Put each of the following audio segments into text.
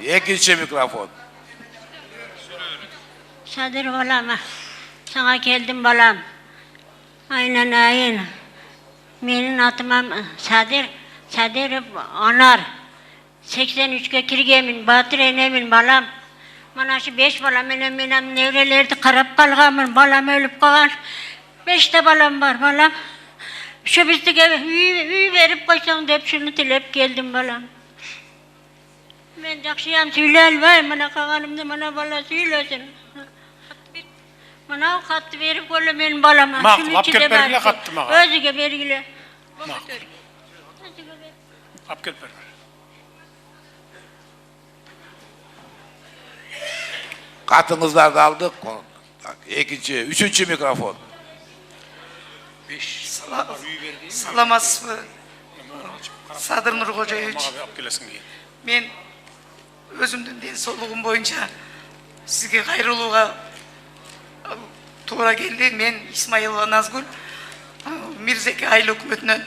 Ekinci mikrofon. Sadır balam, sana geldim balam. Aynen. Benim adım Sadır Anar. 83'e kirgemin, Batır enemin balam. Mana şu 5 balam, benim nevrelerdi karab kalgamın, balam ölüp kalan. 5 de balam var balam. Şu bizdeki üy verip koysan deyip şunu tilep geldim balam. Ben jakşıyam söyleyel vay, bana kalanımda bana bala söylesin. Bana o kattı verip koyla benim balama. Mağıl, apkel bergile kattı mağa. Özüge bergile. Mağıl. Apkel bergile. Katınızlar da aldık. Üçüncü mikrofon. Salamas mı? Sadır Nurkocaevich. Men özümdün densoluğum boyunca sizge gayrılığa to'g'ri keldi. Men Ismailova Nazgul, Mirzeki Aylı Hükümeti'nden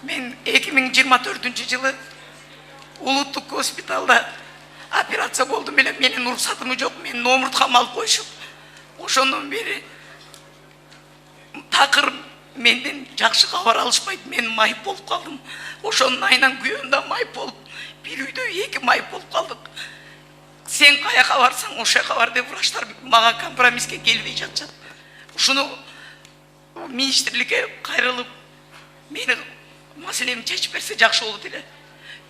men 2024-yılı Ulutluk Hospitalda operatsiya boldum ele. Menin ruhsatım yok. Men nomurtkamı alıp koyuşup ошондон бери такыр менден жакшы кабар алышпайт. Мен майып болуп калдым. Ошонун айынан күйөөм да майып болуп, бир үйдө 2 майып болуп калдык. Сен каяка барсаң ошо жака бар деп врачтар мага компромисске келбей жатышат. Ушуну министрликке кайрылып мени маселемди чечип берсе жакшы болот эле.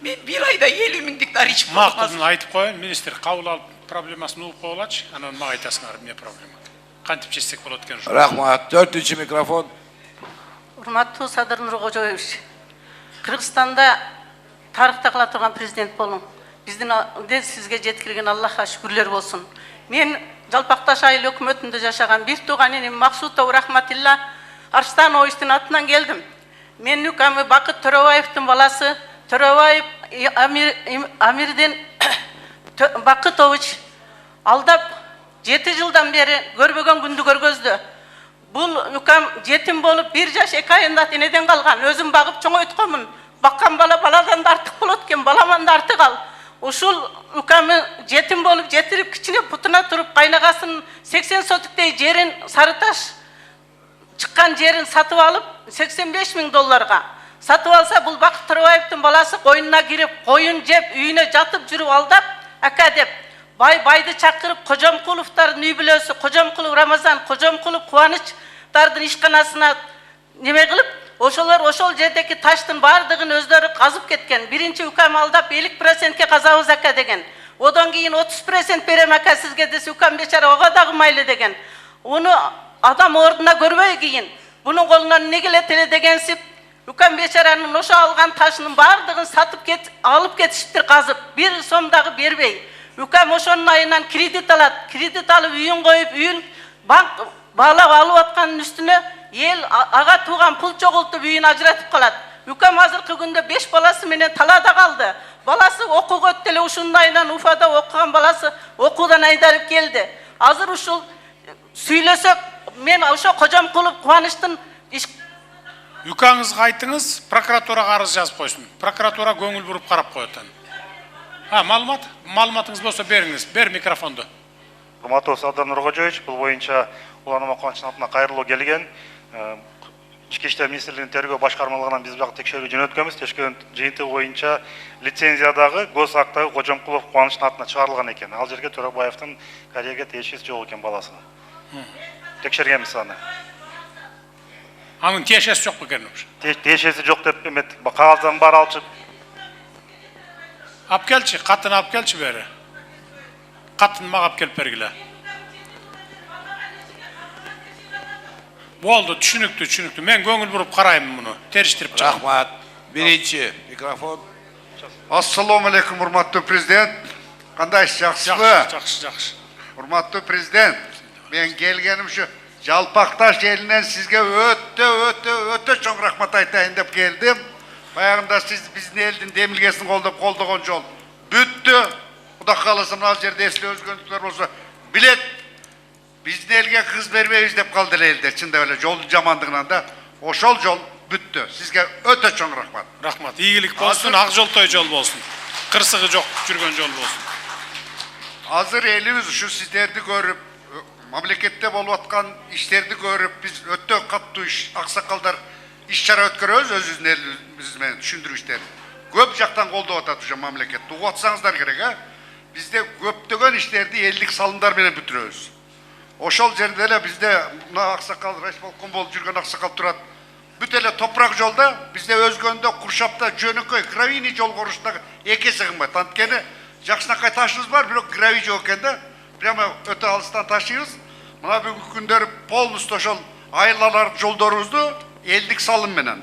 Мен бир айда 50 миңдик дары ичип калдым. Мактылын айтып коеюн, министр кабыл алып проблемасын угуп койгулачы, анан мага айтасыңар эмне проблема. Кантип чечсек болот экен ошо. Рахмат. Dördüncü mikrofon. Урматтуу Садыр Нуркожоевич, Кыргызстанда тарыхта кыла турган президент болуң. Биздин сизге жеткирген Аллахка шүкүрлөр болсун. Мен Жалпакташ айыл өкмөтүндө жашаган бир тууган энем Максутов Рахматилла Арстановичтин атынан келдим. Мен үкамы Бакыт Төрөбаевдин баласы Төрөбаев Амирден Бакытович алдап 7 жылдан бери көрбөгөн күндү көргөздү. Бул үкам жетим болуп 1 жаш 2 айында энеден калган. Өзүм багып чоңойтконмун. Баккан бала баладан да артык болот экен, баламан да артык ал. Ушул үкамы жетим болуп жетирип кичине путуна туруп кайнагасын 80 сотуктей жерин Сарыташ чыккан жерин сатып алып 85 миң долларга сатып алса, бул Бакыт Төрөбаевдин баласы койнуна кирип, коюн жеп, үйүнө жатып жүрүп алдап, ака деп байды чакырып, Кожомкуловдардын үй бүлөсү, Кожомкулов Рамазан, Кожомкулов Кубанычтардын ишканасына неме кылып, ошол жердеги таштын бардыгын өздөрү казып кеткен. Биринчи үкам алдап 50%ке казабыз ака деген. Одан кийин 30% берем ака сизге десе, үкам бечара ого дагы майлы деген. Уну адам ордуна көрбөй кийин бунун колунан эмне келет эле дегенсип, үкам бечаранын ошо алган ташынын бардыгын сатып алып кетишиптир казып. 1 сом дагы бербей. Үкам ошонун айынан кредит алат. Кредит алып үйүн коюп, үйүн банк баалап алып атканын үстүнө эл ага тууган пул чогултуп үйүн ажыратып калат. Үкам азыркы күндө 5 баласы менен талаада калды. Баласы окууга өттү эле, ушунун айынан Уфада окуган баласы окуудан айдалып келди. Азыр ушул сүйлөсөк, мен ошо Кожомкулов Кубанычтын Үкаңызга айтыңыз, прокуратурага арыз жазып койсун. Прокуратура көңүл буруп карап коет. Маалыматыңыз болсо бериңиз. Бер микрофонду. Урматтуу Садыр Нуркожоевич, бул боюнча уланма Кубанычтын атына кайрылуу келген. Ички иштер министрлигинин тергөө башкармалыгынан биз бак текшерүү жөнөткөнбүз. Текшерүү жыйынтыгы боюнча лицензиядагы гос актагы Кожомкулов Кубанычтын атына чыгарылган экен. Ал жерге Төрөбаевдин карьерге тиешеси жок экен баласы. Текшергенбиз аны. Анын тиешеси жок бекен. Тиешеси жок деп эмет, кагаздан бар алчып. Алып келчи, катын алып келчи бери. Катын мага алып келип бергиле. Болду, түшүнүктүү. Мен көңүл буруп карайм муну. Териштирип чыгам. Рахмат. Birinci mikrofon. Assalamu alaikum урматтуу президент. Кандайсыз, жакшысызбы? Жакшы. Урматтуу президент, мен келгеним ушу Жалпакташ элинен сизге өтө чоң рахмат айтайын деп келдим. Баягында сиз биздин элдин демилгесин колдогон жол бүттү. Кудай кааласа мына жерде эсиле өзгөнтүктөр болсо билет. Биздин элге кыз бербейбиз деп калды элдер, чындап эле жолдун жамандыгынан да. Ошол жол бүттү. Сизге өтө чоң рахмат. Рахмат. Ийгилик болсун, ак жолтой жол болсун. кырсыгы жок жүргөн жол болсун. Hazır elimiz şu sizlerdi görüp, memlekette bolup atkan işlerdi görüp, biz ötte katlı iş, aksakallar iş-çara ötkürüyoruz özünüzün elimizden düşündürüşleri. Köp jaktan kolda otatacağım memlekette. Uğatsanızlar gerek ha. Bizde köptögen işlerdi ellik salınlar bile bütürüyoruz. Oşol jerdele bizde aksakal, Reisbalkon bolup жүрген aksakal turat. Bütele toprak jolda, bizde Özgön'de, Kurşap'ta, Jönököy, Gravini jol koruşunda eke sığınmay. Tantkeni Jakşınakay taşınız var, bir gravi жоқ ekende. Prema öte alıstan taşıyız. Mına bugün günleri polnus toşol aylalar joldarımızdı eldik salın menen.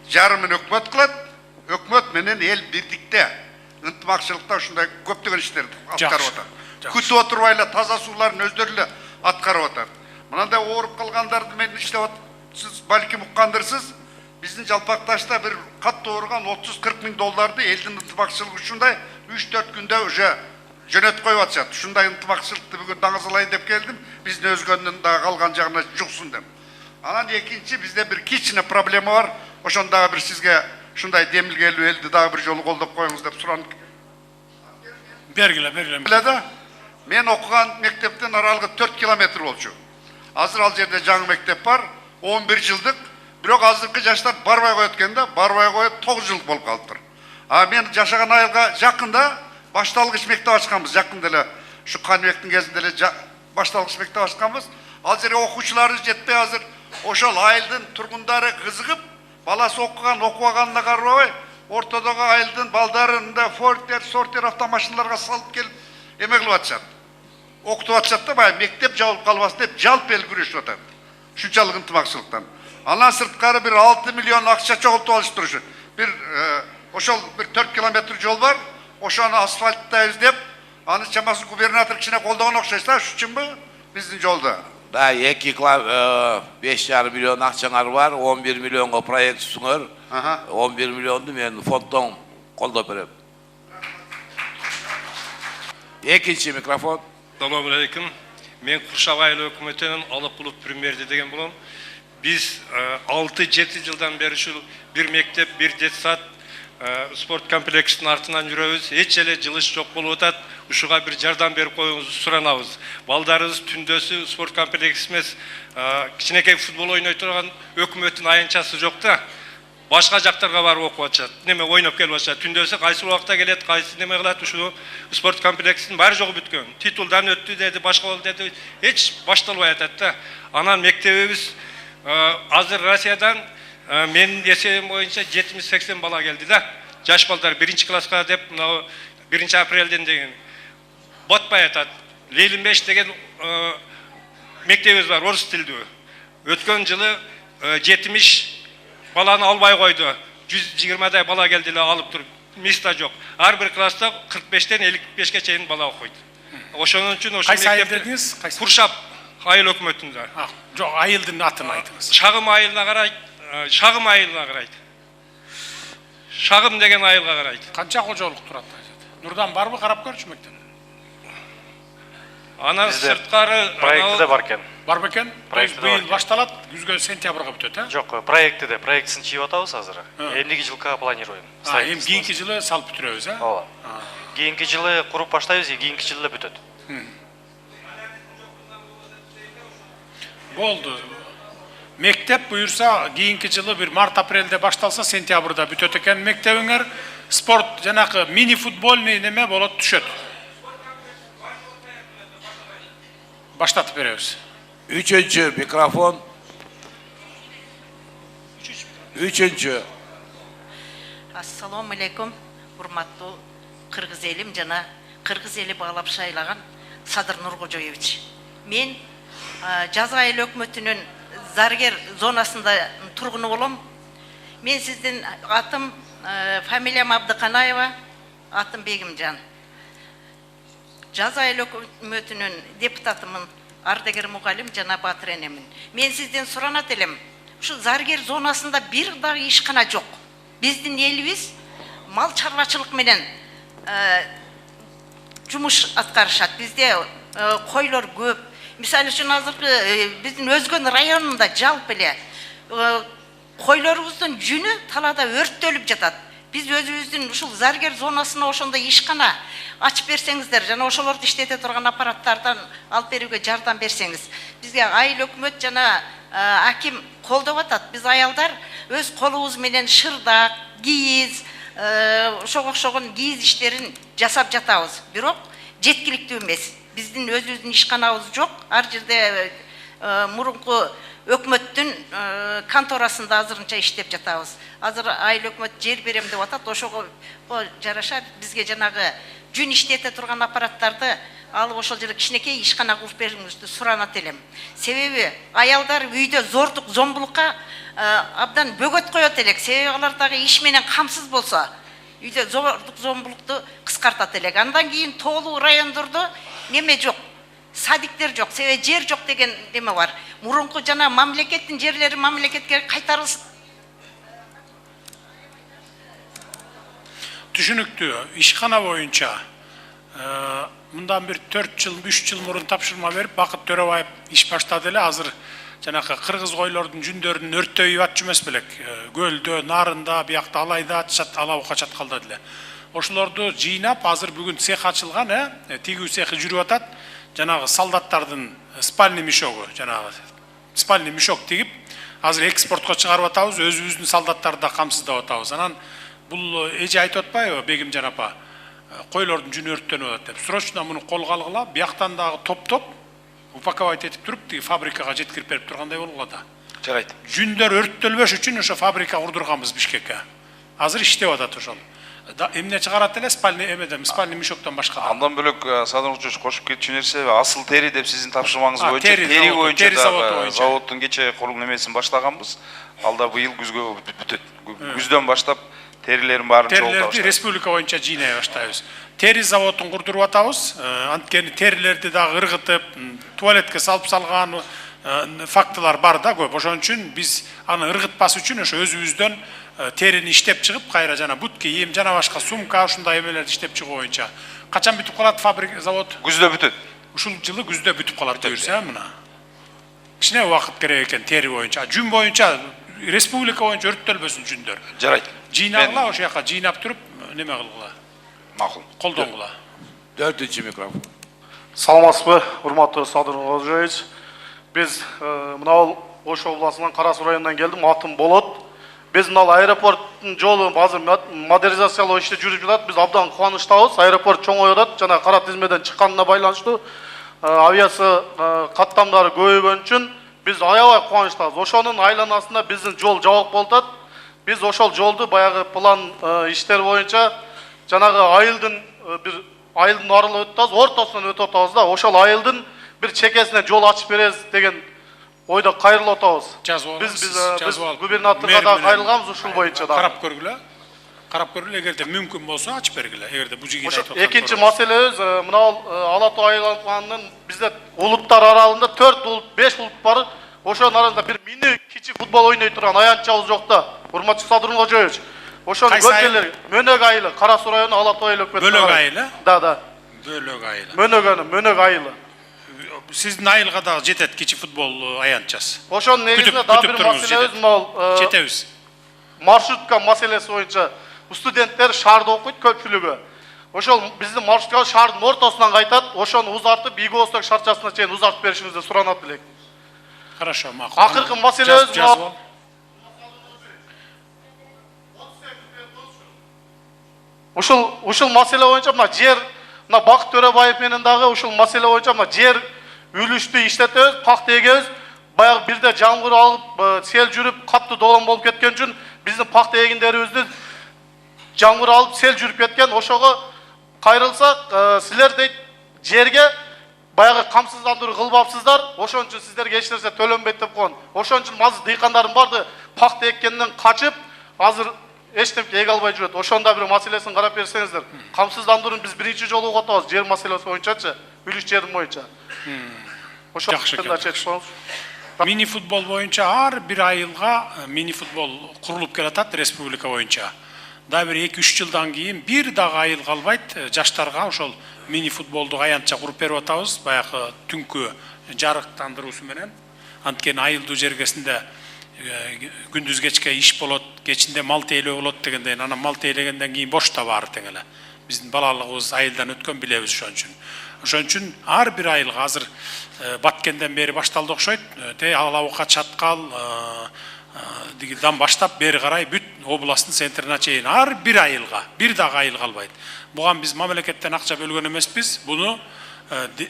Jarımın ökmöt kılat, ökmöt menen el birlikte. Ынтымақшылықта ушундай көптөгөн иштерди аткарып атат. Күтүп отурбайла таза суулардын өздөрү аткарып атат. Мынандай ооруп калгандарды мен иштеп сиз балким уккандырсыз. Биздин Жалпакташта бир катты ооруган 30-40 миң долларды элдин ынтымакчылыгы ушундай 3-4 күндө уже жөнөтүп коюп атышат. Ушундай ынтымакчылыкты бүгүн даңазалайын деп келдим. Биздин Өзгөндүн да калган жагына жуксун деп. Анан экинчи бизде бир кичине проблема бар. Ошондагы бир сизге ушундай демилгелүү элди дагы бир жолу колдоп коюңуз деп суранып. Бергиле. Мен окуган мектептен аралыгы 4 километр болчу. Азыр ал жерде жаңы мектеп бар, 11 жылдык. Бирок азыркы жаштар барбай коет экенде, барбай коюп 9 жыл болуп калыптыр. А мен жашаган айылга жакында башталгыч мектеп ачканбыз, жакында эле ушу Каныбектин кезинде эле башталгыч мектеп ачканбыз. Ал жерге окуучулары жетпей азыр ошол айылдын тургундары кызыгып, баласы окуган, окубаганына карабай, ортодогу айылдын балдарын фортер, сортер автомашиналарга салып келип эме кылып атышат. Окутуп атышат да, баягы мектеп жабылып калбасын деп жалп эл күрөшүп атат. Ушунчалык ынтымакчылыктан. Андан сырткары бир 6 миллион акча чогултуп алышып турушат. Бир ошол бир 4 километр жол бар. Ошону асфальттайбыз деп, аны чамасы губернатор кичине колдогон окшойт да, ушунчунбу биздин жолдо? Да, 5,5 миллион акчаңар бар, 11 миллионго проект түсүңөр. 11 миллионду мен фонддон колдоп берем. Экинчи микрофон. Assalamu alaikum. Мен Куршап айыл өкмөтүнүн алып булуп премьерди деген болом. Биз 6-7 жылдан бери ушул бир мектеп, бир детсад спорт комплексинин артынан жүрөбүз. Эч эле жылыш жок болуп атат. Ушуга бир жардам берип коюңузду суранабыз. Балдарыбыз түндөсү спорт комплекси эмес, кичинекей футбол ойной турган өкмөттүн аянтчасы жок да. Башка жактарга барып окуп атышат. Неме ойноп келип атышат. Түндөсү кайсы убакта келет, кайсы неме кылат, ушул спорт комплексинин баары жогу бүткөн. Титулдан өттү деди, башка болду деди. Эч башталбай атат да. Анан мектебибиз азыр Россиядан менин эсебим боюнча 70-80 бала келди да. Жаш балдар 1-чи класска деп, 1 апрелден деген батпай атат. Лейлин 5 деген мектебибиз бар, орус тилдүү. Өткөн жылы 70 баланы албай койду. 120дай бала келди эле алып туруп, места жок. Ар бир класста 45тен 55ке чейин бала окуйт. Ошонун үчүн ошо мектепте Куршап айыл өкмөтүндө. Жок, айылдын атын айтыңыз. Шагым айылына карайт, Шагым айылына карайт. Шагым деген айылга карайт. Канча кожолук турат? Нурдан барбы, карап көрчү мектеп? Анан сырткары проектиде бар экен. Бар бекен? Быйыл башталат, күзгө сентябрга бүтөт, а? Жок, проектиде, проектисин чыйып атабыз азыр. Эмдиги жылга планируем. Эми кийинки жылы салып бүтүрөбүз, а? Ооба. Кийинки жылы куруп баштайбыз, кийинки жылы бүтөт. Болду. Мектеп буюрса, кийинки жылы бир март-апрелде башталса, сентябрда бүтөт экен мектебиңер. Спорт жанакы мини футбольный неме болот, түшөт. Баштатып беребиз. Üçüncü mikrofon. Üçüncü. Assalamu alaikum, урматтуу кыргыз элим жана кыргыз эли баалап шайлаган Садыр Нуркожоевич. Мен Жаза айыл өкмөтүнүн Заргер зонасында тургуну болом. Мен сиздин атым фамилиям Абдыканаева, атым Бегимжан. Жаза айыл өкмөтүнүн депутатымын, ардагер мугалим жана батыр энемин. Мен сизден суранат элем, ушу Заргер зонасында бир дагы ишкана жок. Биздин элибиз мал чарбачылык менен жумуш аткарышат. Бизде койлор көп. Мисалы үчүн азыркы биздин Өзгөн районунда жалпы эле койлорубуздун жүнү талаада өрттөлүп жатат. Биз өзүбүздүн ушул заргер зонасына ошондой ишкана ачып берсеңиздер, жана ошолорду иштете турган аппараттардан алып берүүгө жардам берсеңиз. Бизге айыл өкмөт жана аким колдоп атат. Биз аялдар өз колубуз менен шырдак, кийиз, ошого окшогон кийиз иштерин жасап жатабыз. Бирок жеткиликтүү эмес. Биздин өзүбүздүн ишканабыз жок. Ар жерде мурунку өкмөттүн конторасында азырынча иштеп жатабыз. Азыр айыл өкмөт жер берем деп атат. Ошого жараша бизге жанагы жүн иштете турган аппараттарды алып ошол жерде кичинекей ишкана куруп бериңизди суранат элем. Себеби аялдар үйдө зордук, зомбулукка абдан бөгөт коет элек. Себеби алар дагы иш менен камсыз болсо, үйдө зордук, зомбулукту кыскартат элек. Андан кийин тоолуу райондордо неме жок, садиктер жок, себеби жер жок деген неме бар. Мурунку жана мамлекеттин жерлери мамлекетке кайтарылсын. Түшүнүктүү, ишкана боюнча мындан бир 4 жыл, 3 жыл мурун тапшырма берип, Бакыт Төрөбаев иш баштады эле. Азыр жанакы кыргыз койлордун жүндөрүн өрттөй атчу эмес белек. Көлдө, нарында, биякта алайда алабы чаткалда деле. Ошолорду жыйнап, азыр бүгүн цех ачылган, тигүү цехи жүрүп атат. Жанагы солдаттардын спальный мешогу, жанагы спальный мешок тигип, азыр экспортко чыгарып атабыз, өзүбүздүн солдаттарды да камсыздап атабыз. Анан бул эже айтып атпайбы, Бегимжан апа, койлордун жүнү өрттөнүп атат деп. Срочно муну колго алгыла, бияктан дагы топ-топ упаковать этип туруп, тиги фабрикага жеткирип берип тургандай болгула да. Жарайт. Жүндөр өрттөлбөш үчүн ошо фабрика курдурганбыз Бишкекке. Азыр иштеп атат ошол. Эмне чыгарат эле спальный спальный мешоктон башка. Андан бөлөк Садыр Кожоевич кошуп кетчү нерсе асыл тери деп сиздин тапшырмаңыз боюнча тери боюнча заводдун кече курулум немесин баштаганбыз. Алда быйыл күзгө бүтөт. Күздөн баштап терилерин баарын чогултабыз. Терилерди республика боюнча жыйнай баштайбыз. Тери заводун курдуруп атабыз. Анткени терилерди дагы ыргытып, туалетке салып салган фактылар бар да көп. Ошон үчүн биз аны ыргытпас үчүн ошо өзүбүздөн терини иштеп чыгып, кайра жана бут кийим, жана башка сумка ушундай эмелерди иштеп чыгуу боюнча. Качан бүтүп калат фабрика, завод? Күздө бүтөт. Ушул жылы күздө бүтүп калат буюрса, мына. Кичине убакыт керек экен тери боюнча. Жүн боюнча республика боюнча өрттөлбөсүн жүндөр. Жарайт. Жыйнагыла, ошол жака жыйнап туруп, неме кылгыла. Макул. Колдонгула. 4-чү микрофон. Саламатсызбы, урматтуу Садыр Кожоевич. Биз мына Ош областынан Кара Суу районунан келдим, атым Болот. Биз мына аэропорттун жолу азыр модернизациялоо иши жүрүп жатат. Биз абдан кубанычтабыз. Аэропорт чоңоюп атат. Жана кара тизмеден чыкканына байланыштуу авиация каттамдары көбөйгөн үчүн биз аябай кубанычтабыз. Ошонун айланасында биздин жол жабык болуп атат. Биз ошол жолду баягы план иштер боюнча жанагы айылдын аралап өтөбүз, ортосунан өтүп атабыз да. Ошол айылдын бир чекесине жол ачып беребиз деген ойда кайрылып атабыз. Биз губернаторго да кайрылганбыз ушул боюнча да. Карап көргүлө. Карап көргүлө, эгерде мүмкүн болсо ачып бергиле. Эгерде бул жигит айтып аткан. Экинчи маселебиз мына Ала Тоо айланганын бизде улуттар аралыгында 4 улут, 5 улут бар. Ошонун арасында бир мини кичи футбол ойной турган аянтчабыз жок да. Урматтуу Садыр Кожоевич. Ошонун көчөлөр Мөнөк айылы, Кара Суу району Ала Тоо өлөкмөт. Бөлөк айылы? Да. Бөлөк айылы. Мөнөк айылы. Сиздин айылга да жетет кичи футбол аянтчасы. Ошонун негизинде дагы бир маселебиз мына жетебиз. Маршрутка маселеси боюнча студенттер шаарда окуйт көпчүлүгү. Ошол биздин маршрутка шаардын ортосунан кайтат. Ошону узартып, Бийгоосток шарчасына чейин узартып беришиңизди суранат элек. Хорошо, макул. Акыркы маселебиз ушул маселе боюнча мына жер, мына Бакыт Төрөбаев менен дагы ушул маселе боюнча мына жер үлүштү иштетебиз, пакта эгебиз. Баягы бирде жамгыр алып, сел жүрүп, катты долон болуп кеткен үчүн биздин пакта эгиндерибизди жамгыр алып, сел жүрүп кеткен. Ошого кайрылсак, силер дейт жерге баягы камсыздандыруу кылбапсыздар. Ошон үчүн сиздерге эч нерсе төлөнбөйт деп койгон. Ошон үчүн азыр дыйкандардын барды пакта эккенден качып, азыр эчтемке эге албай жүрөт. Ошондо бир маселесин карап берсеңиздер. Камсыздандырууну биз биринчи жолу угатабыз жер маселеси боюнчачы, үлүш жердин боюнча. Ошол да чечип мини футбол боюнча ар бир айылга мини футбол курулуп келатат республика боюнча. Да бир 2-3 жылдан кийин бир дагы айыл калбайт, жаштарга ошол мини футболду аянтча куруп берип атабыз, баягы түнкү жарыктандыруусу менен. Анткени айылдуу жергесинде күндүз кечке иш болот, кечинде мал тейлөө болот дегенден, анан мал тейлегенден кийин бошто бар тең эле. Биздин балалыгыбыз айылдан өткөн билебиз ошон үчүн. Ошон үчүн ар бир айылга азыр Баткенден бери башталды окшойт. Алабука, Чаткал, дигиден баштап бери карай бүт областтын центрине чейин ар бир айылга, бир дагы айыл калбайт. Буга биз мамлекеттен акча бөлгөн эмеспиз. Буну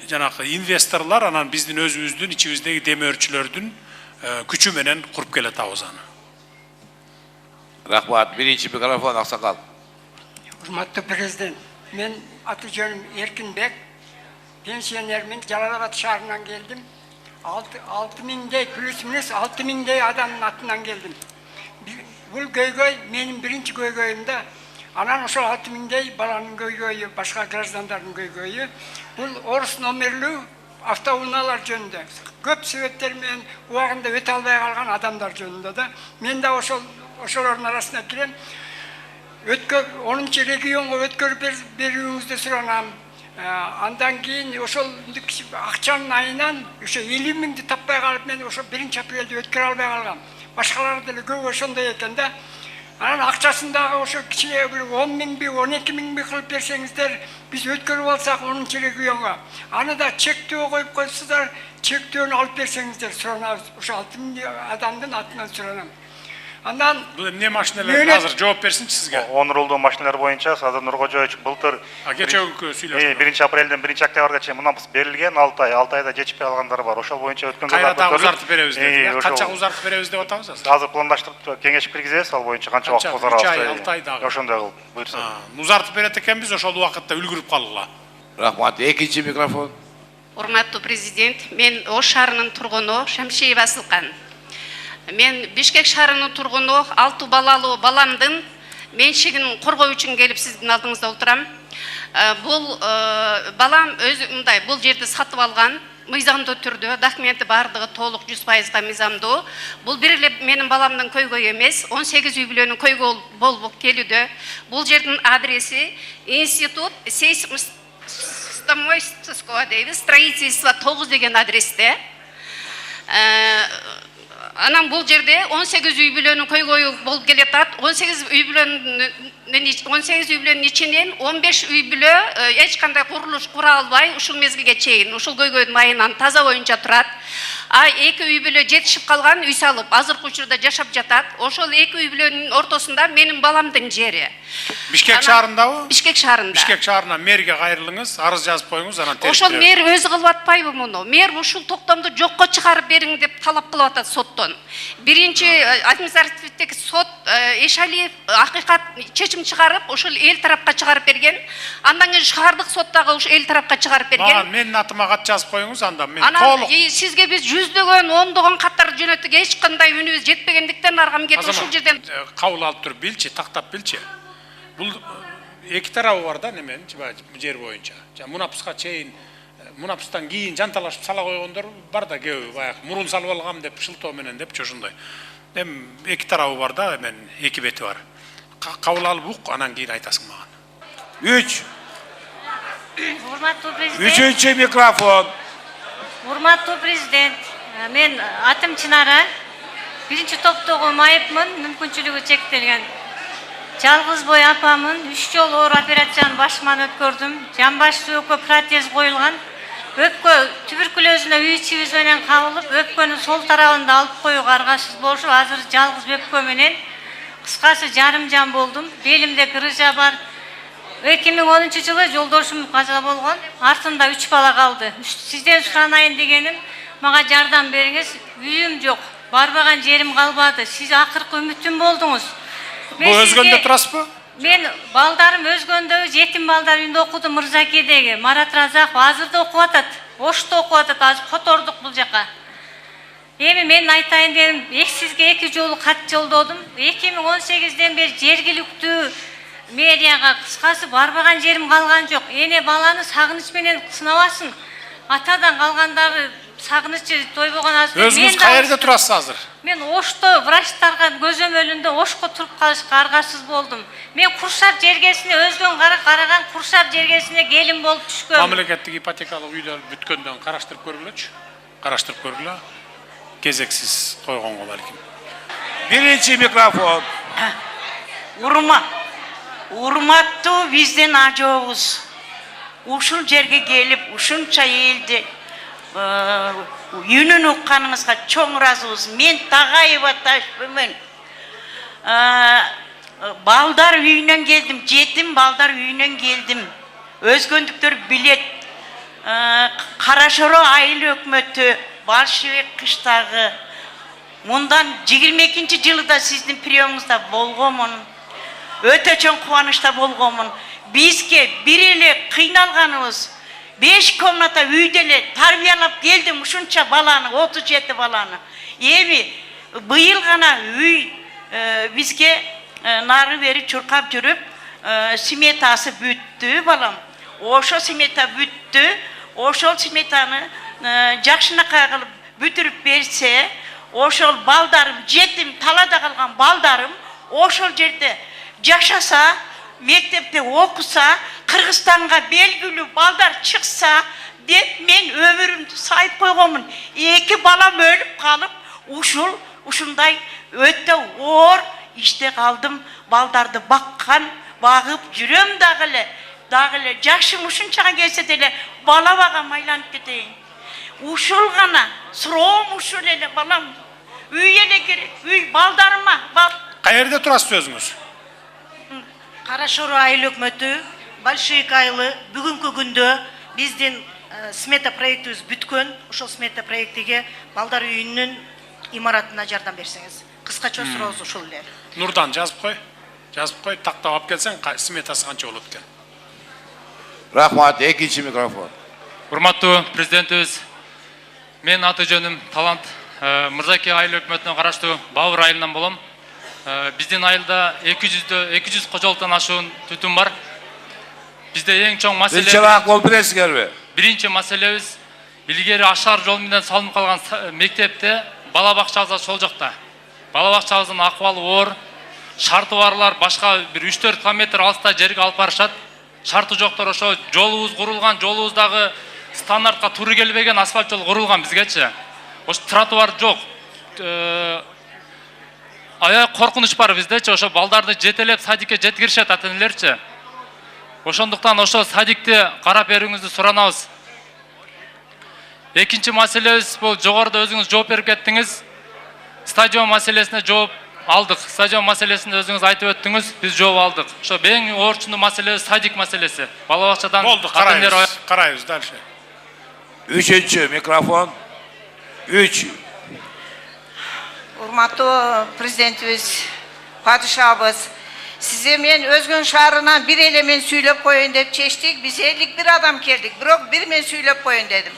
жанакы инвесторлар анан биздин өзүбүздүн ичибиздеги демөөрчүлөрдүн күчү менен куруп келатабыз аны. Рахмат. Биринчи микрофон Аксакал. Урматтуу президент, мен аты жөнүм Эркинбек, пенсионермин, Жалал-Абад шаарынан келдим. 6000дей плюс-минус 6000дей адамдын атынан келдим. Бул көйгөй менин биринчи көйгөйүмдө. Анан ошол 6000дей баланын көйгөйү, башка граждандардын көйгөйү. Бул орус номерлүү автоунаалар жөнүндө. Көп себептер менен убагында өтө албай калган адамдар жөнүндө да. Мен да ошолордун арасына кирем. 10-чы регионго өткөрүп берүүңүздү суранам. Андан кийин ошол акчанын айынан ошо 50 миңди таппай калып, мен ошо 1-апрелде өткөрө албай калгам. Башкалар деле көп ошондой экен да. Анан акчасын дагы ошо кичине 10 миңби, 12 миңби кылып берсеңиздер, биз өткөрүп алсак 10-чы регионго. Аны да чектөө коюп койсуздар, чектөөнү алып берсеңиздер суранабыз. Ошо 6000 адамдын атынан суранам. Андан бул эмне машиналар азыр жооп берсинчи сизге? Онурулдуу машиналар боюнча Садыр Нуркожоевич былтыр кечеөгү сүйлөштү. 1-апрелден 1-октябрга чейин мындан берилген 6 ай, 6 айда жетишпей калгандар бар. Ошол боюнча өткөн кайда узартып беребиз деп. Канча узартып беребиз деп атабыз азыр? Азыр пландаштырып кеңеш киргизебиз, ал боюнча канча убакыт узарабыз. 3 ай, 6 ай дагы. Ошондой кылып буйрса. Узартып берет экенбиз, ошол убакытта үлгүрүп калгыла. Рахмат. Экинчи микрофон. Урматтуу президент, мен Ош шаарынын тургуну Шамшиева Асылкан. Мен Бишкек шаарынын тургуну 6 балалуу баламдын менчигин коргоо үчүн келип сиздин алдыңызда отурам. Бул балам өзү мындай, бул жерди сатып алган, мыйзамдуу түрдө, документи бардыгы толук 100% мыйзамдуу. Бул бир эле менин баламдын көйгөйү эмес, 18 үй бүлөнүн көйгөй болуп келүүдө. Бул жердин адреси институт строительство 9 деген адресте. Анан бул жерде 18 үй бүлөнүн көйгөйү болуп келатат. 18 үй бүлөнүн ичинен 15 үй бүлө эч кандай курулуш кура албай ушул мезгилге чейин ушул көйгөйдүн айынан таза боюнча турат. А 2 үй бүлө жетишип калган үй салып азыркы учурда жашап жатат. Ошол 2 үй бүлөнүн ортосунда менин баламдын жери. Бишкек шаарындабы? Бишкек шаарында. Бишкек шаарына мэрге кайрылыңыз, арыз жазып коюңуз, анан териштиребиз. Ошол мэр өзү кылып атпайбы муну? Мэр ушул токтомду жокко чыгарып бериң деп талап кылып атат соттон. Биринчи административдеги сот Эшалиев акыйкат чечим чыгарып, ошол эл тарапка чыгарып берген. Андан кийин шаардык сот дагы ошол эл тарапка чыгарып берген. Менин атыма кат жазып коюңуз, анда мен толук. Сизге биз жүздөгөн, ондогон каттар жөнөттүк, эч кандай үнүбүз жетпегендиктен аргам кетип ушул жерден кабыл алып туруп билчи, тактап билчи. Бул эки тарабы бар да неменин жер боюнча. Мунапуска чейин, мунапустан кийин жанталашып сала койгондор бар да кээ баягы мурун салып алгам деп шылтоо менен депчи ошондой. Эми эки тарабы бар да, мен эки бети бар. Кабыл алып ук, анан кийин айтасың мага. 3. Урматтуу президент. Үчүнчү микрофон. Урматтуу президент, мен атым Чынара. Биринчи топтогу майыпмын, мүмкүнчүлүгү чектелген. Жалгыз бой апамын, 3 жолу оор операцияны башыман өткөрдүм. Жамбаш өккө протез коюлган. Өпкө туберкулезине үй ичибиз менен кабылып, өпкөнүн сол тарабында алып коюуга аргасыз болуп, азыр жалгыз өпкө менен кыскасы жарым жан болдум. Белимде грыжа бар. 2010-жылы жолдошум каза болгон, артында 3 бала калды. Сизден суранайын дегеним, мага жардам бериңиз. Үйүм жок, барбаган жерим калбады. Сиз акыркы үмүтүм болдуңуз. Бул өзгөндө турасызбы? Мен балдарым өзгөндө, жетим балдар үйүндө окуду Мырзакедеги. Марат Разаков азырда окуп атат. Ошто окуп атат, азыр котордук бул жака. Эми мен айтайын дегеним, сизге 2 жолу кат жолдодум. 2018-ден бери жергиликтүү мэрияга кыскасы барбаган жерим калган жок. Эне баланы сагыныч менен сынабасын. Атадан калгандары сагынычы тойбогон азыр. Өзүңүз каерде турасыз азыр? Мен Ошто врачтарга көзөмөлүндө Ошко туруп калышка аргасыз болдум. Мен Куршап жергесине өзгөн караган Куршап жергесине келин болуп түшкөм. Мамлекеттик ипотекалык үйлөр бүткөндөн караштырып көргүлөчү. Караштырып көргүлө. Кезексиз койгонго балким. Birinci mikrofon. Urmattуу биздин ажообуз ушул жерге келип ушунча элди үнүн укканыңызга чоң ыраазыбыз. Мен Тагаева Ташбүмүн. Балдар үйүнөн келдим, жетим балдар үйүнөн келдим. Өзгөндүктөр билет. Карашоро айыл өкмөтү Большевик кыштагы мындан 22-жылда сиздин приемуңузда болгомун. Өтө чоң кубанычта болгомун. Бизге бир эле кыйналганыбыз 5 комната үйдө эле тарбиялап келдим ушунча баланы, 37 баланы. Эми быйыл гана үй бизге нары бери чуркап жүрүп, сметасы бүттү балам. Ошо смета бүттү. Ошол сметаны жакшынакай кылып бүтүрүп берсе, ошол балдарым, жетим талада калган балдарым ошол жерде жашаса, мектепте окуса, Кыргызстанга белгилүү балдар чыкса деп мен өмүрүмдү сайып койгонмун. 2 балам өлүп калып, ушундай өтө оор иште калдым. Балдарды багып жүрөм дагы эле жашым ушунчага келсе деле бала багам айланып кетейин. Ушул гана суроом ушул эле балам. Үй эле керек, үй балдарыма. Каерде турасыз өзүңүз? Карашоро айыл өкмөтү Большевик айылы бүгүнкү күндө биздин смета проектибиз бүткөн. Ошол смета проектиге балдар үйүнүн имаратына жардам берсеңиз. Кыскача сурообуз ушул эле. Нурдан жазып кой, тактап алып келсең, сметасы канча болот экен. Рахмат, экинчи микрофон. Урматтуу президентибиз, мен аты жөнүм Талант, Мырзаке айыл өкмөтүнө караштуу Бабыр айылынан болом. Биздин айылда 200 кожолуктан ашуун түтүн бар. Бизде эң чоң маселе биринчи маселебиз илгери ашар жол менен салынып калган мектепте бала бакчабыз сол жакта. Бала бакчабыздын акыбалы оор, шарты барлар башка бир 3-4 километр алыста жерге алып барышат. Шарты жоктор ошо жолубуз курулган, жолубуздагы стандартка туура келбеген асфальт жол курулган бизгечи. Ошо тротуар жок. Аябай коркунуч бар биздечи, ошо балдарды жетелеп садикке жеткиришет ата-энелерчи. Ошондуктан ошо садикти карап берүүңүздү суранабыз. Экинчи маселебиз бул жогоруда өзүңүз жооп берип кеттиңиз. Стадион маселесине жооп алдык. Стадион маселесинде өзүңүз айтып өттүңүз, биз жооп алдык. Ошо эң оорчундуу маселе садик маселеси. Бала бакчадан болду, карайбыз дальше. Üçüncü mikrofon. 3. Урматтуу президентибиз, падышабыз, сизе мен Өзгөн шаарынан бир эле мен сүйлөп коеюн деп чечтик. Биз 51 адам келдик, бирок бир мен сүйлөп коеюн дедим.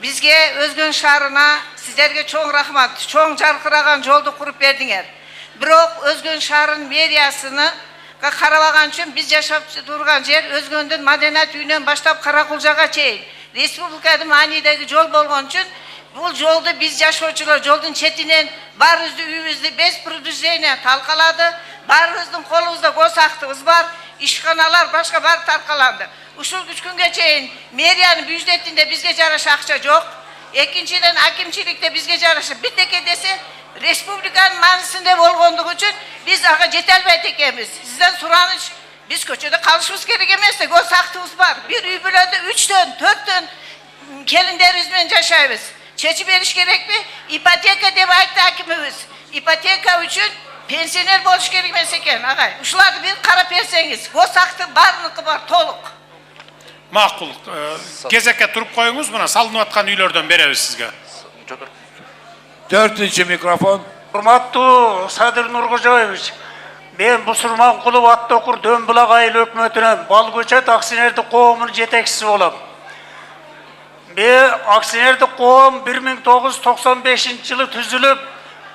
Бизге Өзгөн шаарына сиздерге чоң рахмат, чоң жаркыраган жолду куруп бердиңер. Бирок Өзгөн шаарынын мэриясына карабаган үчүн биз жашап турган жер Өзгөндүн Маданият үйүнөн баштап Каракулжага чейин республикада маанидеги жол болгон үчүн бул жолду биз жашоочулар жолдун четинен баарыбызды үйүбүздү без предупреждения талкалады. Баарыбыздын колубузда көз актыбыз бар, ишканалар башка баары таркаланды. Ушул күнгө чейин мэриянын бюджетинде бизге жараша акча жок. Экинчиден акимчиликте бизге жараша бирдеке десе республиканын маанисинде болгондугу үчүн биз ага жете албайт экенбиз. Сизден сураныч, биз көчөдө калышыбыз керек эмес, көз актыбыз бар. Бир үй бүлөдө 3төн 4төн келиндерибиз менен жашайбыз. Чечип бериш керекпи? Ипотека деп айтты акимибиз. Ипотека үчүн пенсионер болуш керек эмес экен, агай. Ушуларды бир карап берсеңиз, көз акты баарыныкы бар, толук. Макул. Кезекке туруп коюңуз, мына салынып аткан үйлөрдөн беребиз сизге. 4. mikrofon. Урматтуу Садыр Нуркожоевич, мен Бусурманкулов Аттокур Дөмбулак айыл өкмөтүнөн Бал көчөт акционердик коомунун жетекчиси болом. Мен акционердик коом 1995-жылы түзүлүп,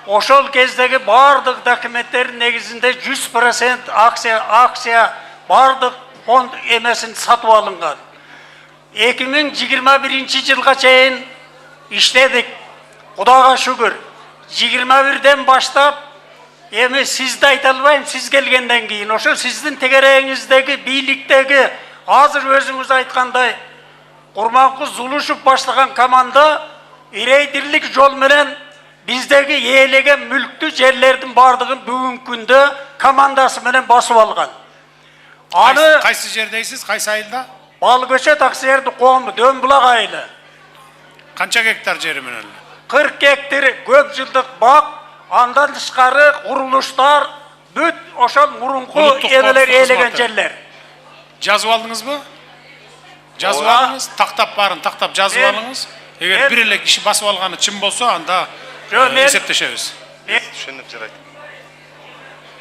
ошол кездеги бардык документтердин негизинде 100% акция бардык фонд эмесин сатып алынган. 2021-жылга чейин иштедик. Кудайга шүгүр. 21ден баштап эми сизди айта албайм, сиз келгенден кийин ошо сиздин тегереңиздеги бийликтеги азыр өзүңүз айткандай Курманкул Зулушев баштаган команда ирейдирлик жол менен bizdeki eğilegen mülktü жерlerдің бардығын бүгінгі күнде командасы менен басып алған. Аны Кайсы жердейсиz? Кайсы айылда? Балкөче таксиерди коому Дөмбулак айылы. Канча гектар жери менен? 40 гектар көп жылдык бак, андан тышкары курулуштар, бүт ошол мурунку эмелер ээлеген жерлер. Жазып алдыңызбы? Жазып алыңыз, тактап барын, тактап жазып алыңыз. Эгер бир эле киши басып алганы чын болсо, анда эсептешебиз. Түшүнүп жарайт.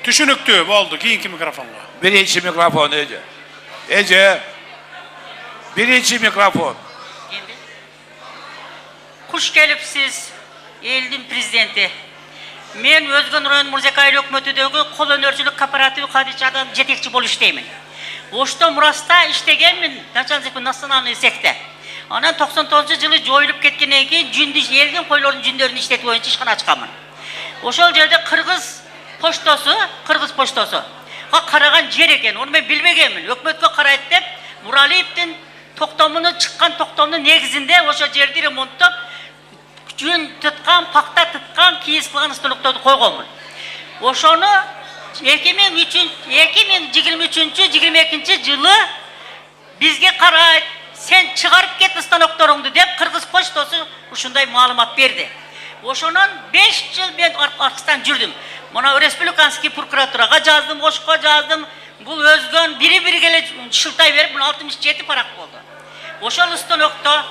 Түшүнүктүү болду, кийинки микрофонго. Birinci mikrofon Ece. Ece. Birinci mikrofon. Kuş gelipsiz, elдің президенті. Мен Өзгөн район Мурзакай өкмөтүдөгү кол өнөрчүлүк кооперативи кадычадан жетекчи болуп иштеймин. Ошто Мураста иштегенмин, начальник национальный секте. Анан 99-жылы жоюлуп кеткенден кийин жүндү элдин койлордун жүндөрүн иштетүү боюнча ишкана ачканмын. Ошол жерде Кыргыз поштосу караган жер экен. Onu мен билбегенмин. Өкмөткө карайт деп Муралиевдин токтомуну чыккан токтомдун негизинде ошо жерди ремонттоп, жүн туткан, пакта туткан, кийиз кылган столокторду койгонмун. Ошону 2023-22 жылы бизге карайт, сен чыгарып кет станокторуңду деп Кыргыз поштосу ушундай маалымат берди. Ошонун 5 жыл мен аркасынан жүрдүм. Мына республиканский прокуратурага жаздым, Ошко жаздым. Бул Өзгөн бири-бири келе шылтай берип, 67 парак болду. Ошол станокто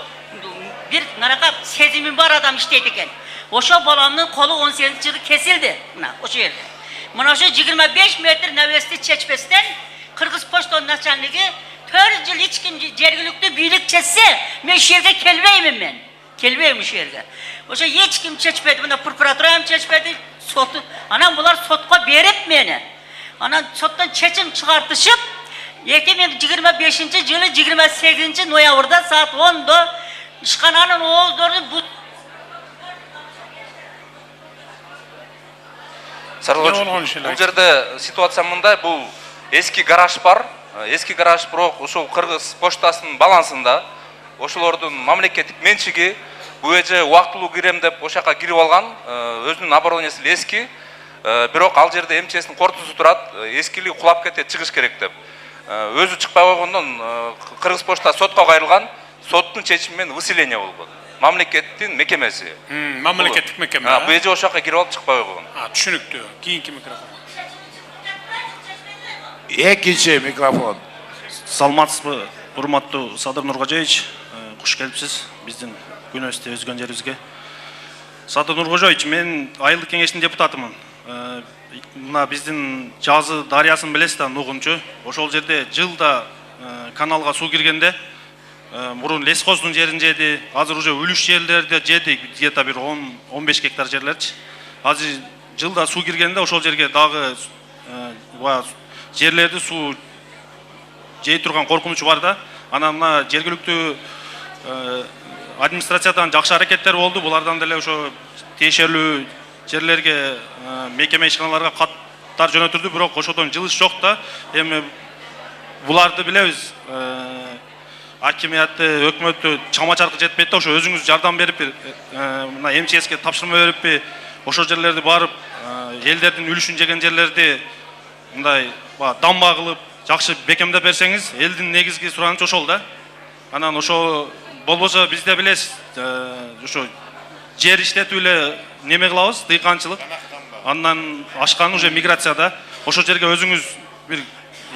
bir naraka sezimin var adam işteydi eкен. Oşo balamның kolu 18 жылы kesildi. Oşo yerde. Mına şu 25 metre növesti çeçpesinden Kırgız poçtonun načalnigi 4 yıl hiç kim jergilükte büyülük çetse men şu yerge kelbeyim men. Kelbeyim şu yerge. Oşo hiç kim çeçpedi. Buna prokuratura hem çeçpedi. Sotu. Anam bunlar sotka berip meni. Anam sottan çeçim çıkartışıp 2025 жылы 28 noyavrda saat 10'da İşkananın oğuzları bu... Бұл жерде ситуация мындай, бұл eski гараж бар. Eski гараж бирок ошол Кыргыз поштасынын балансында, ошолордун мамлекеттик менчиги бул эже убактылуу кирем деп ошака кирип алган, өзүнүн оборудованиясы эски. Бирок ал жерде МЧСтин кортусу турат, эскилиги кулап кетет, чыгыш керек деп. Өзү чыкпай койгондон Кыргыз почта сотко кайрылган. Соттун чечими менен выселение болгон. Мамлекеттин мекемеси. Мамлекеттик мекеме. Бул эже ошака кирип алып чыкпай койгон. Түшүнүктүү. Кийинки микрофон. Экинчи микрофон. Саламатсызбы, урматтуу Садыр Нуркожоевич, куш келипсиз биздин күнөстө өзгөн жерибизге. Садыр Нуркожоевич, мен айылдык кеңештин депутатымын. Мына биздин Жазы дарыясын билесиз да, Нугунчу. Ошол жерде жылда каналга суу киргенде мурун лесхоздун жерин жеди, азыр уже үлүш жерлерди жеди, где-то бир 10-15 гектар жерлерчи. Азыр жылда суу киргенде ошол жерге дагы жерлерди суу жей турган коркунучу бар да. Анан мына жергиликтүү администрациядан жакшы аракеттер болду. Булардан деле ошо тиешелүү жерлерге мекеме ишканаларга каттар жөнөтүлдү, бирок ошодон жылыш жок да. Эми буларды билебиз. Акимиятты, өкмөттү чама чаркы жетпейт да, ошо өзүңүз жардам берип, мына МЧСке тапшырма берип, ошол жерлерди барып, элдердин үлүшүн жеген жерлерди мындай дамба кылып, жакшы бекемдеп берсеңиз, элдин негизги суранычы ошол да. Анан ошо болбосо бизде билесиз, ошо жер иштетип эле неме кылабыз, дыйканчылык. Андан ашканы уже миграцияда. Ошол жерге өзүңүз бир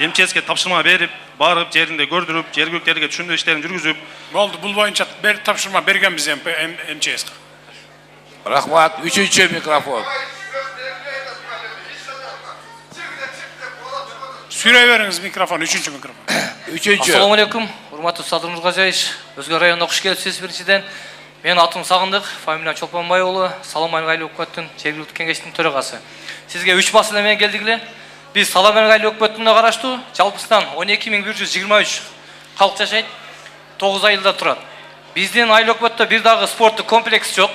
МЧСке тапшырма берип, барып жеринде көрдүрүп, жергиликтерге түшүндүрүү иштерин жүргүзүп. Болду, бул боюнча тапшырма бергенбиз МЧСке. Рахмат, үчүнчү микрофон. Сүрөй бериңиз микрофон, үчүнчү микрофон. Үчүнчү. Ассаламу алейкум, урматтуу Садыр Нуркожоевич, Өзгөн районуна куш келипсиз биринчиден. Мен атым Сагындык, фамилиям Чолпонбай уулу, Саламайыл айлы өкмөттүн жергиликтүү кеңештин төрагасы. Сизге 3 маселе менен келдик эле. Biz Salamerg айлы өкмөтүнө караштуу, жалпысынан 12123 калк жашайт, 9 айылда турат. Биздин айлы өкмөттө бир дагы спорттук комплекс жок.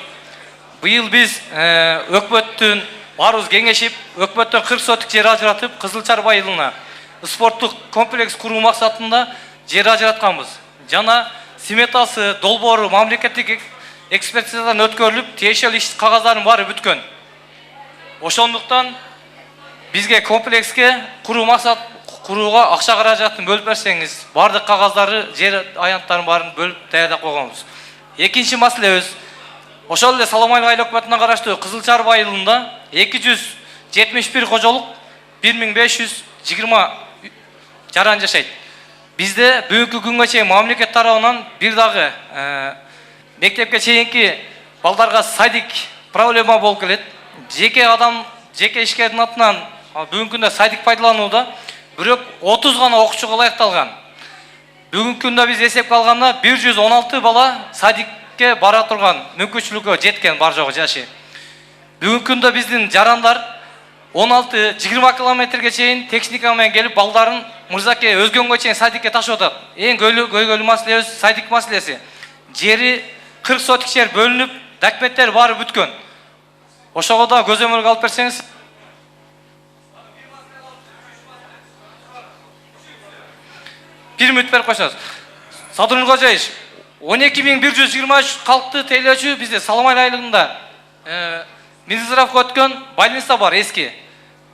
Быйыл биз өкмөттүн баарыбыз кеңешип, өкмөттөн 40 соток жер ажыратып, Кызылчар айылына спорттук комплекс куруу максатында жер ажыратканбыз. Жана сметасы, долбоору мамлекеттик экспертизадан өткөрүлүп, тиешелүү иш кагаздардын баары бүткөн. Ошондуктан бизге комплекске курууга акча каражатын бөлүп берсеңиз, бардык кагаздары, жер аянттарын баарын бөлүп даярдап койгонбуз. Экинчи маселебиз, ошол эле Саламайлык айыл өкмөтүнө караштуу Кызыл Чарбы айылында 271 кожолук 1520 жаран жашайт. Бизде бүгүнкү күнгө чейин мамлекет тарабынан бир дагы мектепке чейинки балдарга садик проблема болуп келет. Жеке адам, жеке ишкердин атынан бүгүнкү күндө садик пайдаланууда, бирок 30 гана окуучуга ылайыкталган. Бүгүнкү күндө биз эсепке алганда 116 бала садикке бара турган мүмкүнчүлүккө жеткен бар жогу жашы. Бүгүнкү күндө биздин жарандар 16-20 километрге чейин техника менен келип балдарын Мырзаке өзгөнгө чейин садикке ташып атат. Эң көйгөйлүү маселебиз садик маселеси. Жери 40 сотик жер бөлүнүп, документтер баары бүткөн. Ошого да көзөмөлгө алып берсеңиз. Бир мүнөт берип койсоңуз. Садыр Нуркожоевич, 12123 калкты тейлөөчү бизде Саламайлык айылында Минздравга өткөн больница бар эски.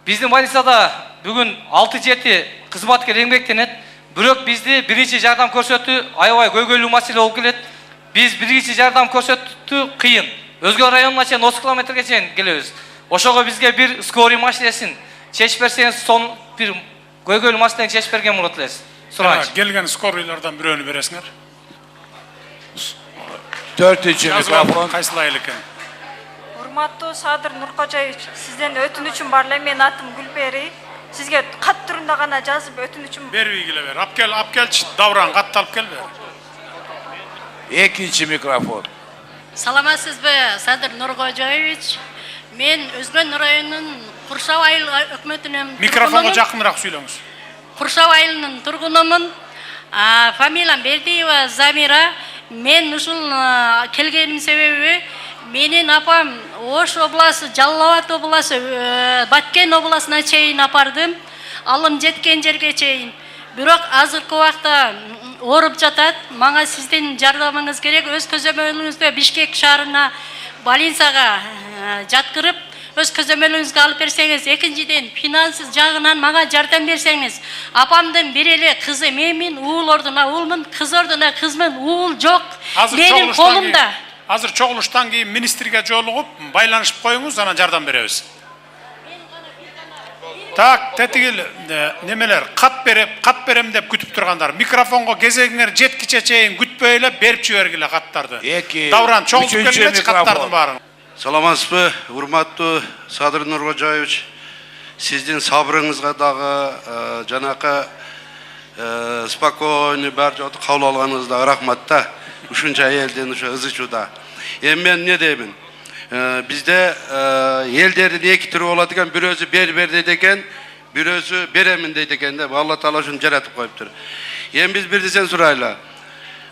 Биздин больницада бүгүн 6-7 кызматкер эмгектенет. Бирок бизди биринчи жардам көрсөтүү аябай көйгөйлүү маселе болуп келет. Биз биринчи жардам көрсөтүү кыйын. Өзгө районуна чейин 30 километрге чейин келебиз. Ошого бизге бир скорый маселесин чечип берсеңиз, сон бир көйгөйлүү маселени чечип берген болот элес. Сураңыз. Келген скорыйлардан бирөөнү бересиңер. 4-нчи микрофон. Кайсылай экен? Урматтуу Садыр Нуркожоевич, сизден өтүнүчүм бар эле. Мен атым Гүлбери. Сизге кат түрүндө гана жазып өтүнүчүм. Бербейгиле бер. Апкелчи Давран катты алып кел бер. 2-нчи микрофон. Саламатсызбы, Садыр Нуркожоевич? Мен Өзгөн районунун Куршап айыл өкмөтүнүн микрофонго жакыныраак сүйлөңүз. Куршап айылынын тургунумун. Фамилиям Бердиева Замира. Мен ушул келгеним себеби менин апам Ош областы, Жалал Абад областы, Баткен областына чейин апардым. Алым жеткен жерге чейин. Бирок азыркы убакта ооруп жатат. Мага сиздин жардамыңыз керек. Өз көзөмөлүңүздө Бишкек шаарына больницага жаткырып, өз көзөмөлүңүзгө алып берсеңиз. Экинчиден, финанс жагынан мага жардам берсеңиз. Апамдын бир эле кызы, мен уул ордуна уулмун, кыз ордуна кызмын, уул жок. Менин колумда. Азыр чогулуштан кийин министрге жолугуп, байланышып коюңуз, анан жардам беребиз. Так, тетигил немелер, кат берем деп күтүп тургандар. Микрофонго кезегиңер жеткиче чейин күтпөй эле берип жибергиле каттарды. Давран, чогулуп келгенче каттардын баарын. Саламатсызбы, урматтуу Садыр Нуркожоевич. Сиздин сабырыңызга дагы жанакы спокойный бар жоту кабыл алганыңызда рахмат да. Ушунча элдин ушу ызычууда. Эми мен эмне деймин? Бизде элдердин эки түрү болот экен, бирөөсү бер дейт экен, бирөөсү беремин дейт экен деп Алла Таала ушуну жаратып коюптур. Эми биз бир нерсени сурайлы.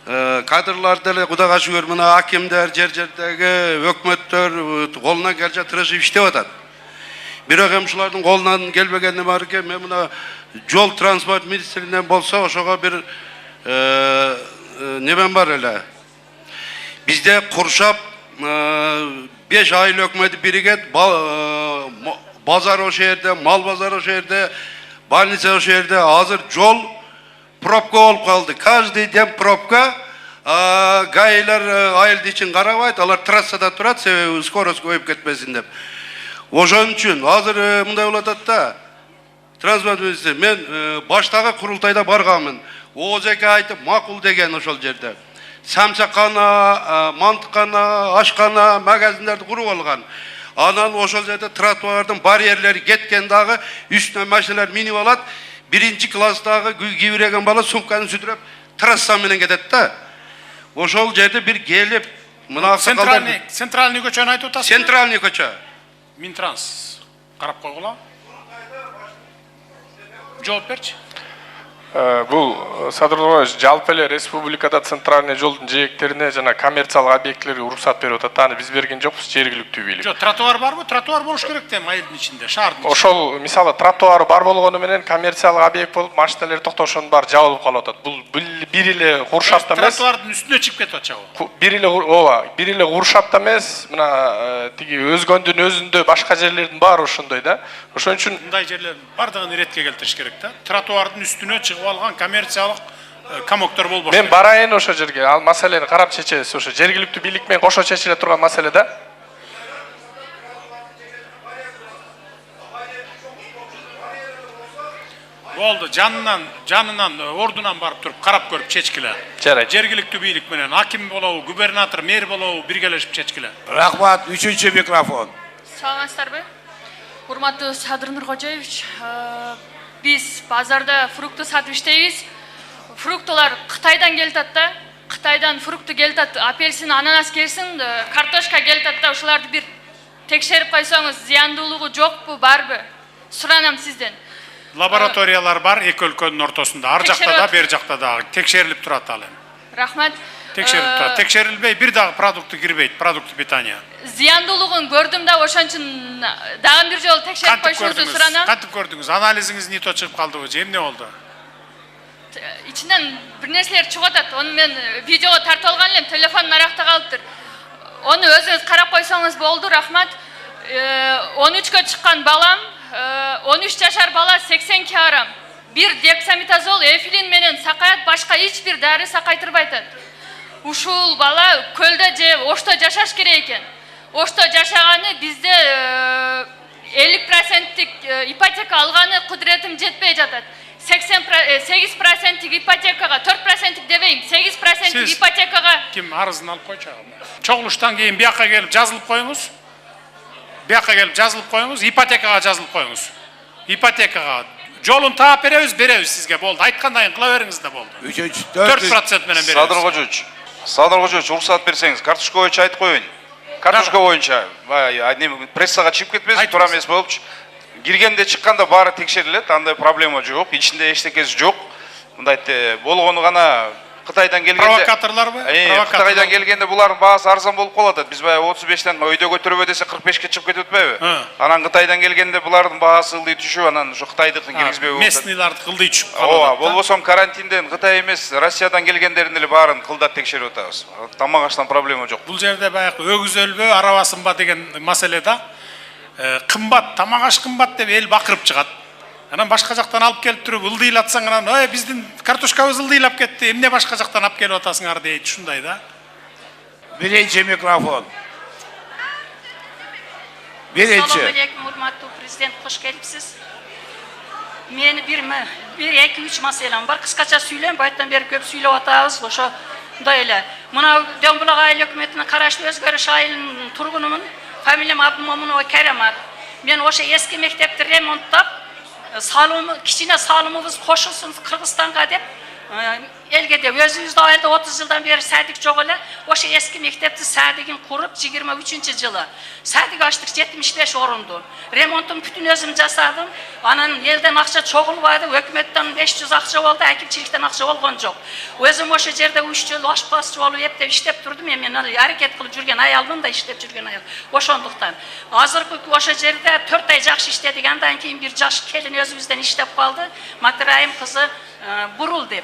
Кадрлар деле Кудайга шүгүр, мына акимдер, жер-жердеги өкмөттөр колунан келче тырышып иштеп атат. Бирок эми ушулардын колунан келбегени бар экен. Мен мына жол транспорт министрлигинен болсо, ошого бир немен бар эле. Бизде Куршап 5 айыл өкмөтү биригет, базар ошол жерде, мал базары ошол жерде, больница ошол жерде. Азыр жол пробка болуп калды. Каждый день пробка. Гаилер айылды ичин карабайт, алар трассада турат, себеби скорость көбөйүп кетпесин деп. Ошон үчүн азыр мындай болуп атат да. Транспорт министри, мен баштагы курултайда барганмын. Озеке айтып макул деген ошол жерде. Самсакана, мантыкана, ашкана, магазиндерди куруп алган. Анан ошол жерде тротуардын барьерлери кеткен дагы, үстүнө машиналар минип алат. Биринчи класстагы кийбиреген бала сумканы сүтүрөп трасса менен кетет да. Ошол жерде бир келип, мына аксакалдар центральный көчөнү айтып атасыз? Центральный көчө. Минтранс карап койгула. Жооп берчи. Бул Садыр жалпы эле республикада центральный жолдун жээктерине жана коммерциялык объектилерге уруксат берип атат. Аны биз берген жокпуз, жергиликтүү бийлик. Жок, тротуар барбы? Тротуар болуш керек да айылдын ичинде, шаардын ичинде. Ошол мисалы тротуар бар болгону менен коммерциялык объект болуп, машиналер токтошонун баары жабылып калып атат. Бул бир эле куршапта эмес. Тротуардын үстүнө чыгып кетип атчабы? Бир эле куршапта эмес, мына тиги өзгөндүн өзүндө башка жерлердин баары ошондой да. Ошон үчүн мындай жерлер бардыгын иретке келтириш керек да. Тротуардын үстүнө чыгып алган коммерциялык комоктор болбош. Мен барайын ошо жерге, ал маселени карап чечебиз. Ошо жергиликтүү бийлик менен кошо чечиле турган маселе да. Болду, жанынан ордунан барып туруп карап көрүп чечкиле. Жарайт. Жергиликтүү бийлик менен аким болобу, губернатор, мэр болобу биргелешип чечкиле. Рахмат, 3-чү микрофон. Саламатсыздарбы? Урматтуу Садыр Нуркожоевич, биз базарда фрукты сатып иштейбиз. Фруктылар Кытайдан келет да. Кытайдан фрукты келет, апельсин, ананас келсин, картошка келет да. Ушуларды бир текшерип койсоңуз, зыяндуулугу жокпу, барбы? Суранам сизден. Лабораториялар бар эки өлкөнүн ортосунда. Ар жакта да, бер жакта да текшерилип турат ал эми. Рахмат. Текшерип турат. Текшерилбей бир дагы продукты кирбейт, продукты питания. Зыяндуулугун көрдүм да, ошон үчүн дагы бир жолу текшерип коюшуңузду суранам. Кантип көрдүңүз? Анализиңиз нито чыгып калдыбы же эмне болду? İçinden bir nерселер чыгып атат. Onu мен видеого тартып алган элем, телефон наракта калыптыр. Onu өзүңүз карап койсоңуз болду, рахмат. 13кө чыккан балам, 13 жашар бала 80 килограмм. Bir дексаметазол, эфилин менен сакаят, башка эч бир дары сакайтырбай атат. Ушул бала көлдө же Ошто жашаш керек экен. Ошто жашаганы бизде 50%тик ипотека алганы кудуретим жетпей жатат. 8%тик ипотекага, 4%тик дебейм, 8%тик ипотекага. Ким арызын алып койчу. Чогулуштан кийин бияка келип жазылып коюңуз. Бияка келип жазылып коюңуз, ипотекага жазылып коюңуз. Ипотекага жолун таап беребиз сизге, болду. Айткандайын кыла бериңиз да болду. 4% менен беребиз. Садыр Кожоевич, уруксат берсеңиз, картошка боюнча айтып коеюн. Картошка боюнча прессага чыгып кетпесин, туура эмес болупчу. Киргенде чыкканда баары текшерилет, андай проблема жок, ичинде эчтекеси жок. Мындай болгону гана Кытайдан келгенде провокаторлорбу? Кытайдан келгенде булардын баасы арзан болуп калат. Биз баягы 35тен өйдө көтөрөбө десе 45ке чыгып кетип атпайбы? Анан Кытайдан келгенде булардын баасы ылдый түшүп, анан ушу Кытайдыкын киргизбей местныйларды кылдый түшүп калат. Болбосом карантинден Кытай эмес, Россиядан келгендердин эле баарын кылдап текшерип атабыз. Тамак аштан проблема жок. Бул жерде баягы өгүз өлбө, арабасынба деген маселе да. Кымбат, тамак аш кымбат деп эл бакырып чыгат. Анан башка жактан алып келип туруп ылдыйлатсаң анан, "Ой, биздин картошкабыз ылдыйлап кетти, эмне башка жактан алып келип атасыңар" дейт, ушундай да. Биринчи микрофон. Биринчи. Assalomu alaykum, hurmatli prezident, hoş kelipsiz. Meni bir 2-3 masalam var. Kıskaça söyleyeyim, bayttan beri köp söylep atabız. Oşo mындай эле. Мына Дөңбүлак айыл өкмөтүнө караштуу Өзгөрүш айылынын тургунумун. Фамилиям Абдымомунова Керемат. Мен ошо эски мектепти ремонттап, кичине салымыбыз кошулсун Кыргызстанга деп элге деп өзүбүздүн айылда 30 жылдан бери садик жок эле. Ошо эски мектепти садигин куруп 23-жылы садик ачтык 75 орунду. Ремонтун бүтүн өзүм жасадым. Анан элден акча чогулбады, өкмөттөн 500 акча болду, акимчиликтен акча болгон жок. Өзүм ошо жерде 3 жыл ашпазчы болуп эптеп иштеп турдум. Мен аракет кылып жүргөн аялмын да, иштеп жүргөн аял. Ошондуктан азыркы ошо жерде 4 ай жакшы иштедик. Андан кийин бир жаш келин өзүбүздөн иштеп калды. Матырайым кызы бурул деп.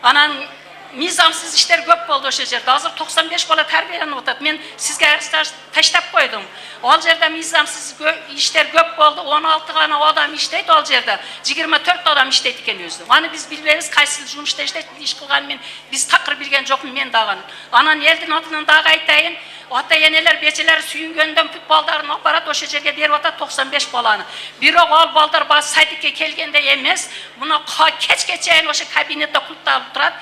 Анан мыйзамсыз иштер көп болду ошо жерде. Азыр 95 бала тарбияланып атат. Мен сизге таштап койдум. Ал жерде мыйзамсыз иштер көп болду. 16 гана адам иштейт ал жерде. 24 адам иштейт экен өзү. Аны биз билбейбиз, кайсы жумушта иштейт, иш кылган мен биз такыр билген жокмун мен дагы. Анан элдин атынан дагы айтайын. Ата-энелер, бечелер сүйүнгөндөн бүт балдарын апарат ошо жерге берип атат 95 баланы. Бирок ал балдар баасы садикке келгенде эмес, мына кечке чейин ошо кабинетте култалып турат.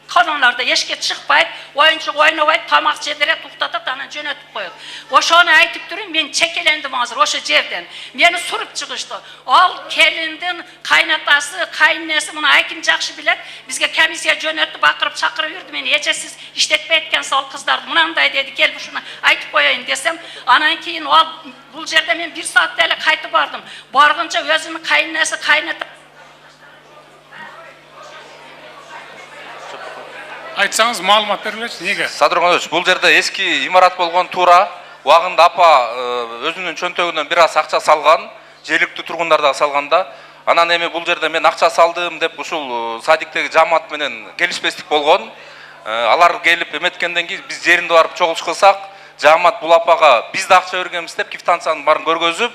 Kanonlarda eşke çıkpayt, oyuncu oynayıp, tamak çedirip, tuhtatatıp, anın jönötüp koyup. Oşonu aytıp durun, ben çekelendim hazır, oşo жерден. Meni surup çıkıştı. Al kelindin kaynatası, kaynesi, bunu aykim jakşı bilet, bizge komissiya jönötüp, bakırıp, çakırıp yürüdü meni. Ece siz işletme etken sal kızlardı, mınanday dedi, gel bu şuna aytıp koyayım desem. Anan keyin, bu jerde men 1 saat dele kaytıp bardım. Bargınca özümün kaynesi, kaynatı. Айтсаңыз маалымат берилечи, неге? Садыр Нуркожоевич, бул жерде эски имарат болгон туура. Убагында апа өзүнүн чөнтөгүнөн бир аз акча салган, жергиликтүү тургундар да салганда. Анан эми бул жерде мен акча салдым деп ушул садиктеги жамаат менен келишпестик болгон. Алар келип эметкенден кийин биз жеринде барып чогулуш кылсак, жамаат бул апага биз да акча бергенбиз деп квитанциянын баарын көргөзүп,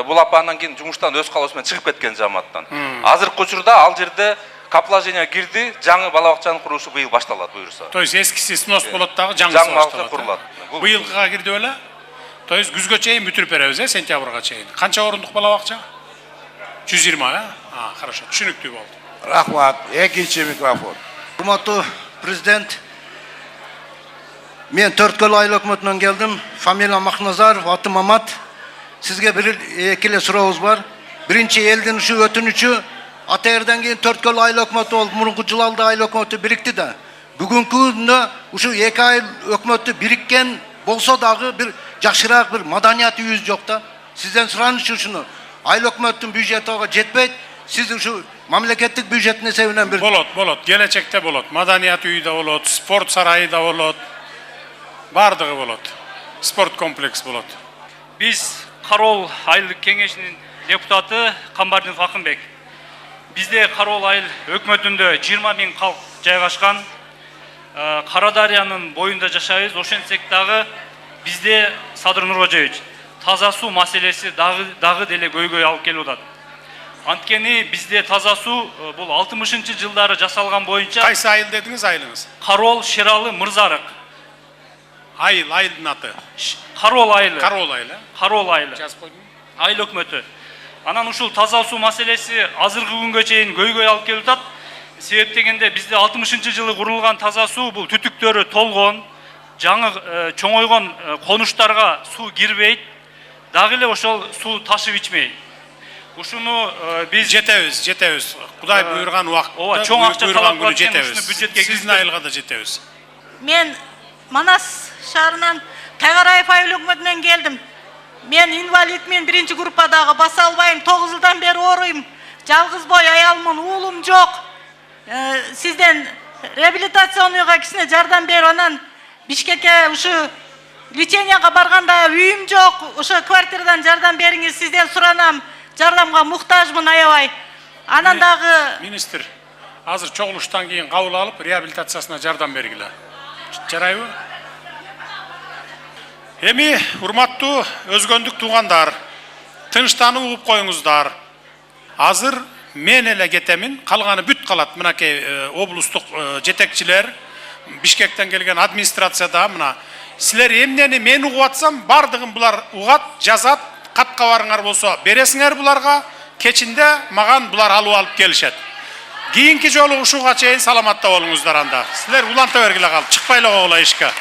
бул апа андан кийин жумуштан өз калоосу менен чыгып кеткен жамааттан. Азыркы учурда ал жерде капложение кирди, жаңы бала бакчанын курулушу быйыл башталат буюрса. То есть ескиси снос болот дагы, жаңысы башталат. Курулат. Быйылгыга кирди беле? То есть күзгө чейин бүтүрүп беребиз, сентябрга чейин. Канча орундук бала бакча? 120, хорошо, түшүнүктүү болду. Рахмат. Экинчи микрофон. Урматтуу президент, мен Төрткөл айыл өкмөтүнөн келдим. Фамилиям Макназаров, атым Мамат. Сизге бир эки эле сурообуз бар. Биринчи элдин ушу өтүнүчү атаерден кийин Төрткөл айыл өкмөтү болуп, мурунку жылалда айыл өкмөтү бирикти да. Бүгүнкү күндө ушу эки айыл өкмөтү бириккен болсо дагы бир жакшыраак бир маданият үйүбүз жок да. Сизден сураныш ушуну. Айыл өкмөттүн бюджети ага жетпейт. Сиз ушу мамлекеттик бюджеттин эсебинен бир болот, келечекте болот. Маданият үйү да болот, спорт сарайы да болот. Бардыгы болот. Спорт комплекс болот. Биз Кароол айылдык кеңешинин депутаты Камбардинов Акынбек. Бизде Кароол айыл өкмөтүндө 20 000 калк жайгашкан. Кара Дарыянын боюнда жашайбыз. Ошентсек дагы бизде Садыр Нуркожоевич таза суу маселеси дагы деле көйгөй алып келип атат. Анткени бизде таза суу бул 60-жылдары жасалган боюнча. Кайсы айыл дедиңиз айылыңыз? Кароол, Шералы, Мырзарык. Айылдын аты. Кароол айылы. Кароол айылы. Кароол айылы. Айыл өкмөтү. Анан ушул таза суу маселеси азыркы күнгө чейин көйгөй алып келип атат. Себеп дегенде бизде 60-жылы курулган таза суу бул түтүктөрү толгон, жаңы чоңойгон конуштарга суу кирбейт. Дагы эле ошол суу ташып ичмейт. Ушуну биз жетебиз. Кудай буйруган убакытта, ооба, чоң акча талап кылып жетебиз. Сиздин айылга да жетебиз. Мен Манас шаарынан Тайгараев айыл өкмөтүнөн келдим. Мен инвалидмин, биринчи группадагы, баса албайм, 9 жылдан бери ооруйм. Жалгыз бой аялмын, уулум жок. Сизден реабилитационныйга кичине жардам берип, анан Бишкекке ушу леченияга барганда үйүм жок. Ошо квартирадан жардам бериңиз, сизден суранам. Жардамга муктажмын аябай. Анан дагы министр азыр чогулуштан кийин кабыл алып, реабилитациясына жардам бергиле. Жарайбы? Эми урматтуу өзгөндүк туугандар, тынчтанып угуп коюңуздар. Азыр мен эле кетемин, калганы бүт калат. Мынакей облустук жетекчилер, Бишкектен келген администрацияда мына силер эмнени мен угуп атсам, бардыгын булар угат, жазат, кат кабарыңар болсо бересиңер буларга, кечинде маган булар алып келишет. Кийинки жолу ушуга чейин саламатта болуңуздар анда. Силер уланта бергиле калып, чыкпайлы койгула ишке.